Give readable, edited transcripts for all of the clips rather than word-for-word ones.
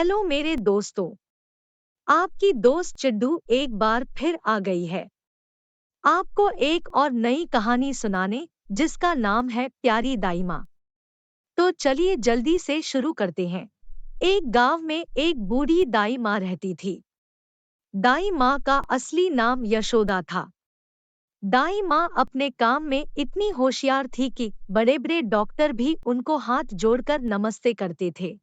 Hello मेरे दोस्तों। आपकी दोस्त चिड्डू एक बार फिर आ गई है आपको एक और नई कहानी सुनाने, जिसका नाम है प्यारी दाई माँ। तो चलिए जल्दी से शुरू करते हैं। एक गांव में एक बूढ़ी दाई माँ रहती थी। दाई माँ का असली नाम यशोदा था। दाई माँ अपने काम में इतनी होशियार थी कि बड़े बड़े डॉक्टर भी उनको हाथ जोड़कर नमस्ते करते थे।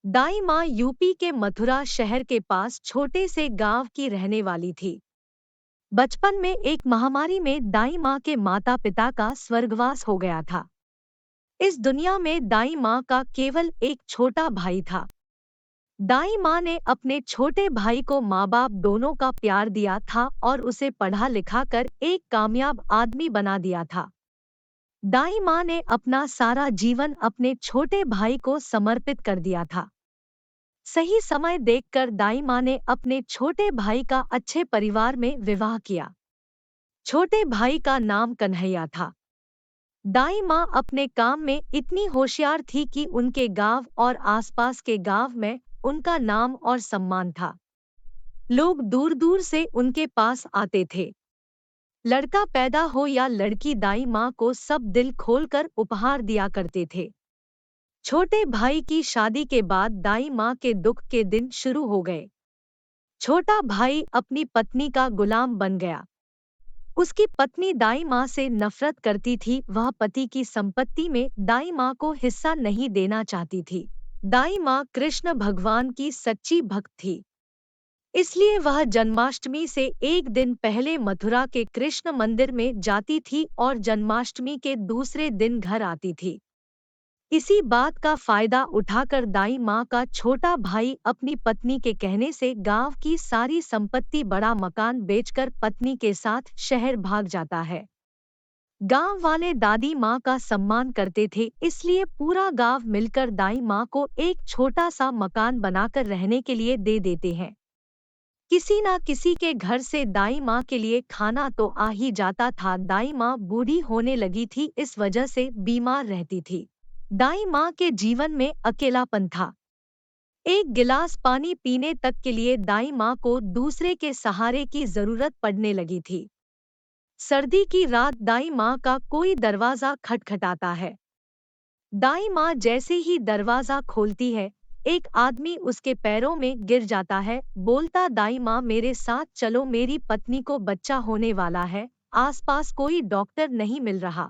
दाई माँ यूपी के मथुरा शहर के पास छोटे से गांव की रहने वाली थी। बचपन में एक महामारी में दाई माँ के माता पिता का स्वर्गवास हो गया था। इस दुनिया में दाई माँ का केवल एक छोटा भाई था। दाई माँ ने अपने छोटे भाई को माँ बाप दोनों का प्यार दिया था और उसे पढ़ा लिखा कर एक कामयाब आदमी बना दिया था। दाई माँ ने अपना सारा जीवन अपने छोटे भाई को समर्पित कर दिया था। सही समय देखकर दाई माँ ने अपने छोटे भाई का अच्छे परिवार में विवाह किया। छोटे भाई का नाम कन्हैया था। दाई माँ अपने काम में इतनी होशियार थी कि उनके गांव और आसपास के गांव में उनका नाम और सम्मान था। लोग दूर दूर से उनके पास आते थे। लड़का पैदा हो या लड़की, दाई माँ को सब दिल खोलकर उपहार दिया करते थे। छोटे भाई की शादी के बाद दाई माँ के दुख के दिन शुरू हो गए। छोटा भाई अपनी पत्नी का गुलाम बन गया। उसकी पत्नी दाई माँ से नफरत करती थी। वह पति की संपत्ति में दाई माँ को हिस्सा नहीं देना चाहती थी। दाई माँ कृष्ण भगवान की सच्ची भक्त थी, इसलिए वह जन्माष्टमी से एक दिन पहले मथुरा के कृष्ण मंदिर में जाती थी और जन्माष्टमी के दूसरे दिन घर आती थी। इसी बात का फायदा उठाकर दाई माँ का छोटा भाई अपनी पत्नी के कहने से गांव की सारी संपत्ति, बड़ा मकान बेचकर पत्नी के साथ शहर भाग जाता है। गांव वाले दादी माँ का सम्मान करते थे, इसलिए पूरा गांव मिलकर दाई माँ को एक छोटा सा मकान बनाकर रहने के लिए दे देते हैं। किसी ना किसी के घर से दाई माँ के लिए खाना तो आ ही जाता था। दाई माँ बूढ़ी होने लगी थी, इस वजह से बीमार रहती थी। दाई माँ के जीवन में अकेलापन था। एक गिलास पानी पीने तक के लिए दाई माँ को दूसरे के सहारे की जरूरत पड़ने लगी थी। सर्दी की रात दाई माँ का कोई दरवाजा खटखटाता है। दाई माँ जैसे ही दरवाजा खोलती है, एक आदमी उसके पैरों में गिर जाता है, बोलता, दाई माँ मेरे साथ चलो, मेरी पत्नी को बच्चा होने वाला है, आसपास कोई डॉक्टर नहीं मिल रहा।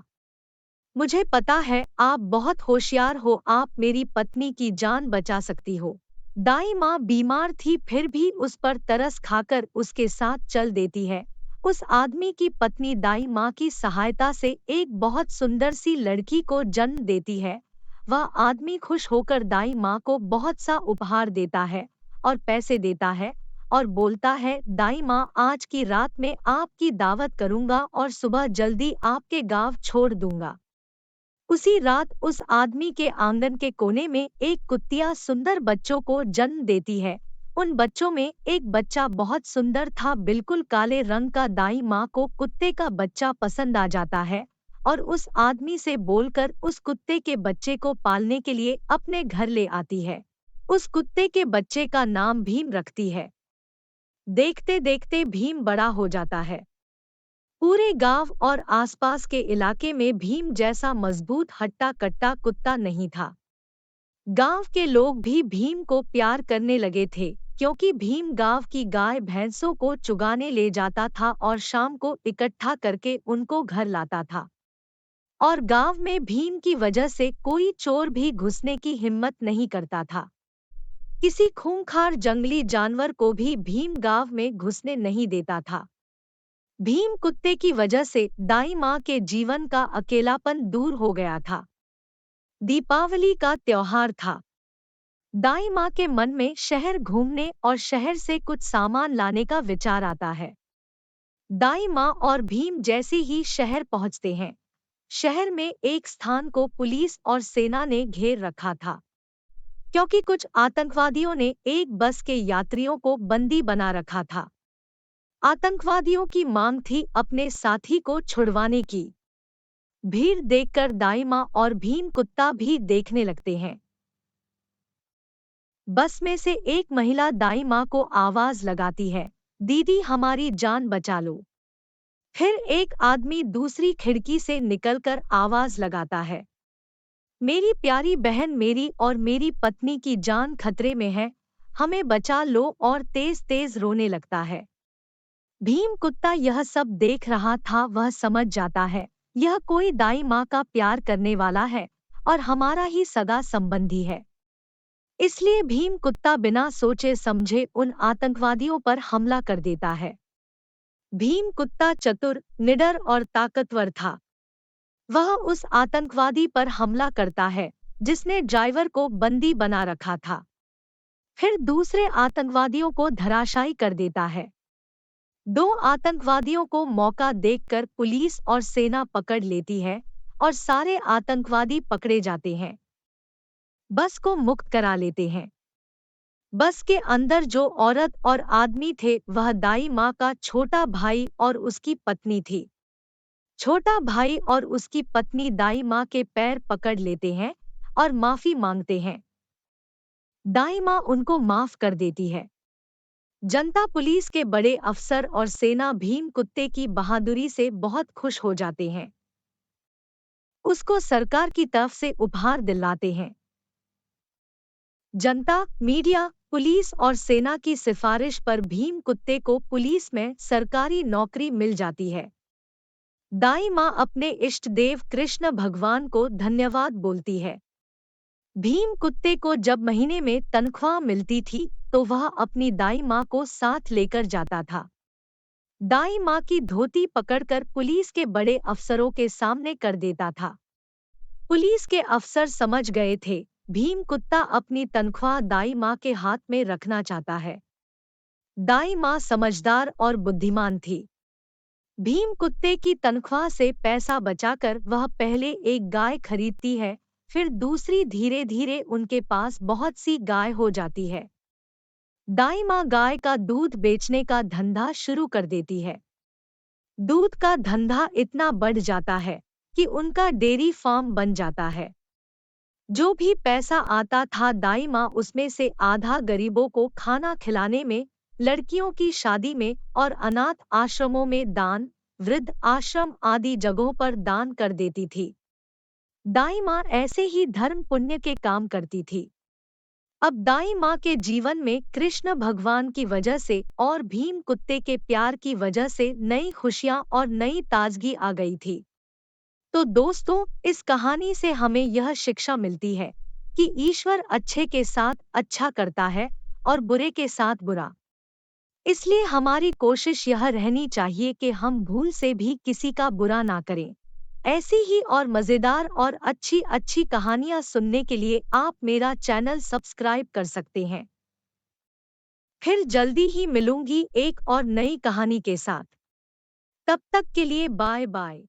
मुझे पता है आप बहुत होशियार हो, आप मेरी पत्नी की जान बचा सकती हो। दाई माँ बीमार थी, फिर भी उस पर तरस खाकर उसके साथ चल देती है। उस आदमी की पत्नी दाई माँ की सहायता से एक बहुत सुंदर सी लड़की को जन्म देती है। वह आदमी खुश होकर दाई माँ को बहुत सा उपहार देता है और पैसे देता है और बोलता है, दाई माँ आज की रात में आपकी दावत करूंगा और सुबह जल्दी आपके गांव छोड़ दूंगा। उसी रात उस आदमी के आंगन के कोने में एक कुत्तिया सुंदर बच्चों को जन्म देती है। उन बच्चों में एक बच्चा बहुत सुंदर था, बिल्कुल काले रंग का। दाई माँ को कुत्ते का बच्चा पसंद आ जाता है और उस आदमी से बोलकर उस कुत्ते के बच्चे को पालने के लिए अपने घर ले आती है। उस कुत्ते के बच्चे का नाम भीम रखती है। देखते देखते भीम बड़ा हो जाता है। पूरे गांव और आसपास के इलाके में भीम जैसा मजबूत हट्टा कट्टा कुत्ता नहीं था। गांव के लोग भी भीम को प्यार करने लगे थे, क्योंकि भीम गांव की गाय भैंसों को चुगाने ले जाता था और शाम को इकट्ठा करके उनको घर लाता था। और गांव में भीम की वजह से कोई चोर भी घुसने की हिम्मत नहीं करता था। किसी खूंखार जंगली जानवर को भी भीम गांव में घुसने नहीं देता था। भीम कुत्ते की वजह से दाई माँ के जीवन का अकेलापन दूर हो गया था। दीपावली का त्योहार था। दाई माँ के मन में शहर घूमने और शहर से कुछ सामान लाने का विचार आता है। दाई माँ और भीम जैसे ही शहर पहुंचते हैं, शहर में एक स्थान को पुलिस और सेना ने घेर रखा था, क्योंकि कुछ आतंकवादियों ने एक बस के यात्रियों को बंदी बना रखा था। आतंकवादियों की मांग थी अपने साथी को छुड़वाने की। भीड़ देखकर दाई माँ और भीम कुत्ता भी देखने लगते हैं। बस में से एक महिला दाई माँ को आवाज लगाती है, दीदी हमारी जान बचा लो। फिर एक आदमी दूसरी खिड़की से निकलकर आवाज लगाता है, मेरी प्यारी बहन, मेरी और मेरी पत्नी की जान खतरे में है, हमें बचा लो, और तेज तेज रोने लगता है। भीम कुत्ता यह सब देख रहा था। वह समझ जाता है यह कोई दाई माँ का प्यार करने वाला है और हमारा ही सगा संबंधी है। इसलिए भीम कुत्ता बिना सोचे समझे उन आतंकवादियों पर हमला कर देता है। भीम कुत्ता चतुर, निडर और ताकतवर था। वह उस आतंकवादी पर हमला करता है जिसने ड्राइवर को बंदी बना रखा था। फिर दूसरे आतंकवादियों को धराशायी कर देता है। दो आतंकवादियों को मौका देखकर पुलिस और सेना पकड़ लेती है और सारे आतंकवादी पकड़े जाते हैं। बस को मुक्त करा लेते हैं। बस के अंदर जो औरत और आदमी थे वह दाई माँ का छोटा भाई और उसकी पत्नी थी। छोटा भाई और उसकी पत्नी दाई माँ के पैर पकड़ लेते हैं और माफी मांगते हैं। दाई माँ उनको माफ कर देती है। जनता, पुलिस के बड़े अफसर और सेना भीम कुत्ते की बहादुरी से बहुत खुश हो जाते हैं। उसको सरकार की तरफ से उपहार दिलाते हैं। जनता, मीडिया, पुलिस और सेना की सिफारिश पर भीम कुत्ते को पुलिस में सरकारी नौकरी मिल जाती है। दाई माँ अपने इष्ट देव कृष्ण भगवान को धन्यवाद बोलती है। भीम कुत्ते को जब महीने में तनख्वाह मिलती थी तो वह अपनी दाई माँ को साथ लेकर जाता था। दाई माँ की धोती पकड़कर पुलिस के बड़े अफसरों के सामने कर देता था। पुलिस के अफसर समझ गए थे भीम कुत्ता अपनी तनख्वाह दाई माँ के हाथ में रखना चाहता है। दाई माँ समझदार और बुद्धिमान थी। भीम कुत्ते की तनख्वाह से पैसा बचाकर वह पहले एक गाय खरीदती है, फिर दूसरी, धीरे धीरे उनके पास बहुत सी गाय हो जाती है। दाई माँ गाय का दूध बेचने का धंधा शुरू कर देती है। दूध का धंधा इतना बढ़ जाता है कि उनका डेयरी फार्म बन जाता है। जो भी पैसा आता था दाई माँ उसमें से आधा गरीबों को खाना खिलाने में, लड़कियों की शादी में और अनाथ आश्रमों में दान, वृद्ध आश्रम आदि जगहों पर दान कर देती थी। दाई माँ ऐसे ही धर्म पुण्य के काम करती थी। अब दाई माँ के जीवन में कृष्ण भगवान की वजह से और भीम कुत्ते के प्यार की वजह से नई खुशियाँ और नई ताजगी आ गई थी। तो दोस्तों, इस कहानी से हमें यह शिक्षा मिलती है कि ईश्वर अच्छे के साथ अच्छा करता है और बुरे के साथ बुरा। इसलिए हमारी कोशिश यह रहनी चाहिए कि हम भूल से भी किसी का बुरा ना करें। ऐसी ही और मज़ेदार और अच्छी अच्छी कहानियाँ सुनने के लिए आप मेरा चैनल सब्सक्राइब कर सकते हैं। फिर जल्दी ही मिलूंगी एक और नई कहानी के साथ। तब तक के लिए बाय बाय।